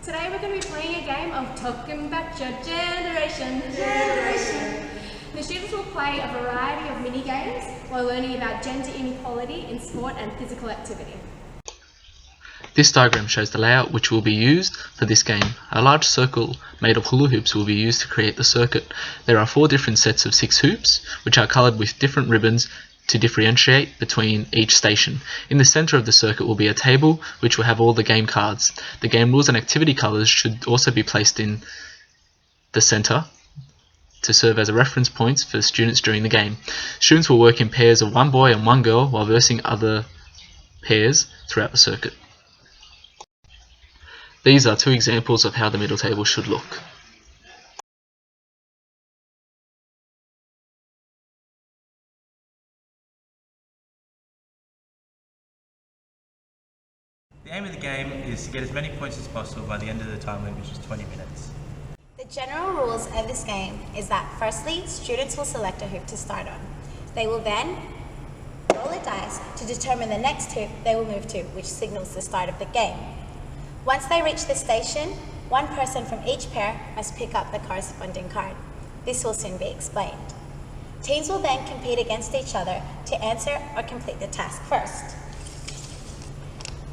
Today we're going to be playing a game of Talking About Your Generation. The students will play a variety of mini games while learning about gender inequality in sport and physical activity. This diagram shows the layout which will be used for this game. A large circle made of hula hoops will be used to create the circuit. There are 4 different sets of 6 hoops which are coloured with different ribbons to differentiate between each station. In the centre of the circuit will be a table which will have all the game cards. The game rules and activity colours should also be placed in the centre to serve as a reference points for students during the game. Students will work in pairs of 1 boy and 1 girl while versing other pairs throughout the circuit. These are 2 examples of how the middle table should look. The aim of the game is to get as many points as possible by the end of the time limit, which is 20 minutes. The general rules of this game is that firstly, students will select a hoop to start on. They will then roll a dice to determine the next hoop they will move to, which signals the start of the game. Once they reach the station, one person from each pair must pick up the corresponding card. This will soon be explained. Teams will then compete against each other to answer or complete the task first.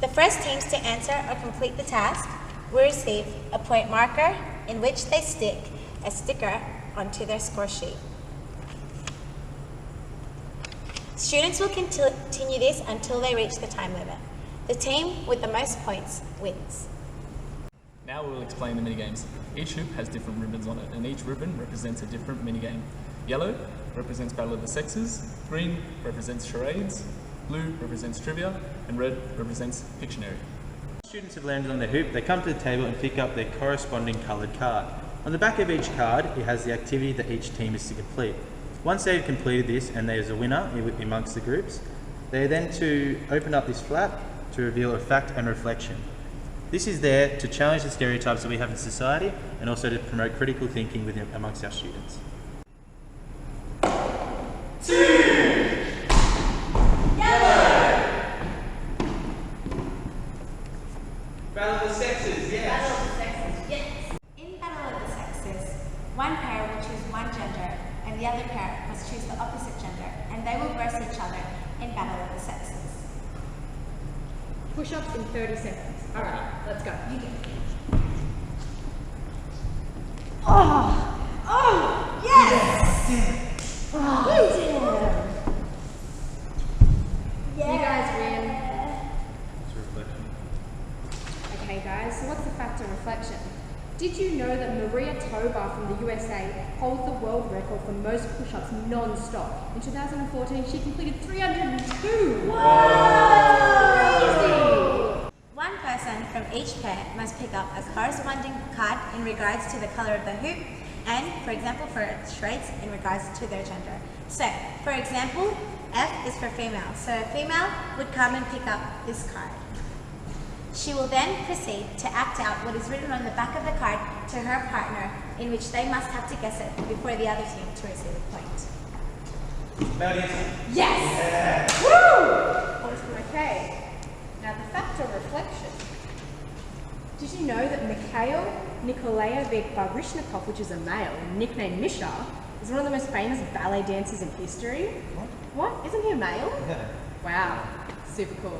The first teams to answer or complete the task will receive a point marker in which they stick a sticker onto their score sheet. Students will continue this until they reach the time limit. The team with the most points wins. Now we will explain the minigames. Each hoop has different ribbons on it, and each ribbon represents a different minigame. Yellow represents Battle of the Sexes, green represents charades, blue represents trivia, and red represents Pictionary. Students have landed on their hoop, they come to the table and pick up their corresponding coloured card. On the back of each card, it has the activity that each team is to complete. Once they've completed this and there's a winner amongst the groups, they are then to open up this flap to reveal a fact and reflection. This is there to challenge the stereotypes that we have in society and also to promote critical thinking amongst our students. Battle of the Sexes, yes. Battle of the Sexes, yes. In Battle of the Sexes, one pair will choose one gender and the other pair must choose the opposite gender, and they will verse each other in Battle of the Sexes. Push-ups in 30 seconds. Alright, let's go. You get it. Yes! You guys win. It's a reflection. Okay guys, so what's the fact of reflection? Did you know that Maria Tobar from the USA holds the world record for most push-ups non-stop? In 2014, she completed 302. Crazy! One person from each pair must pick up a corresponding card in regards to the colour of the hoop and, for example, for traits in regards to their gender. So, for example, F is for female. So a female would come and pick up this card. She will then proceed to act out what is written on the back of the card to her partner, in which they must have to guess it before the other team to receive a point. Yes! Yeah. Woo! Okay. Now the fact of reflection. Did you know that Mikhail Nikolaevich Baryshnikov, which is a male, nicknamed Misha, is one of the most famous ballet dancers in history? What? Isn't he a male? Yeah. Wow. Super cool.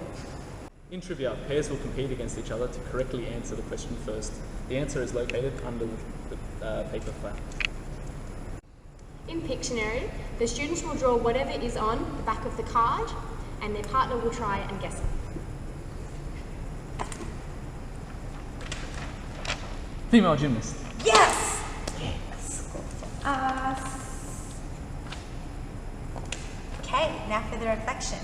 In trivia, pairs will compete against each other to correctly answer the question first. The answer is located under the paper flap. In Pictionary, the students will draw whatever is on the back of the card and their partner will try and guess it. Female gymnast. Yes! Okay, now for the reflection.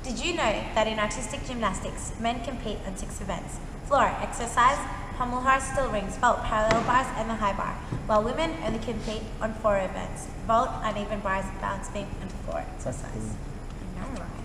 Did you know that in artistic gymnastics, men compete on 6 events? Floor, exercise, pommel horse, still rings, vault, parallel bars, and the high bar, while women only compete on 4 events: vault, uneven bars, balance beam, and floor exercise. I know, right?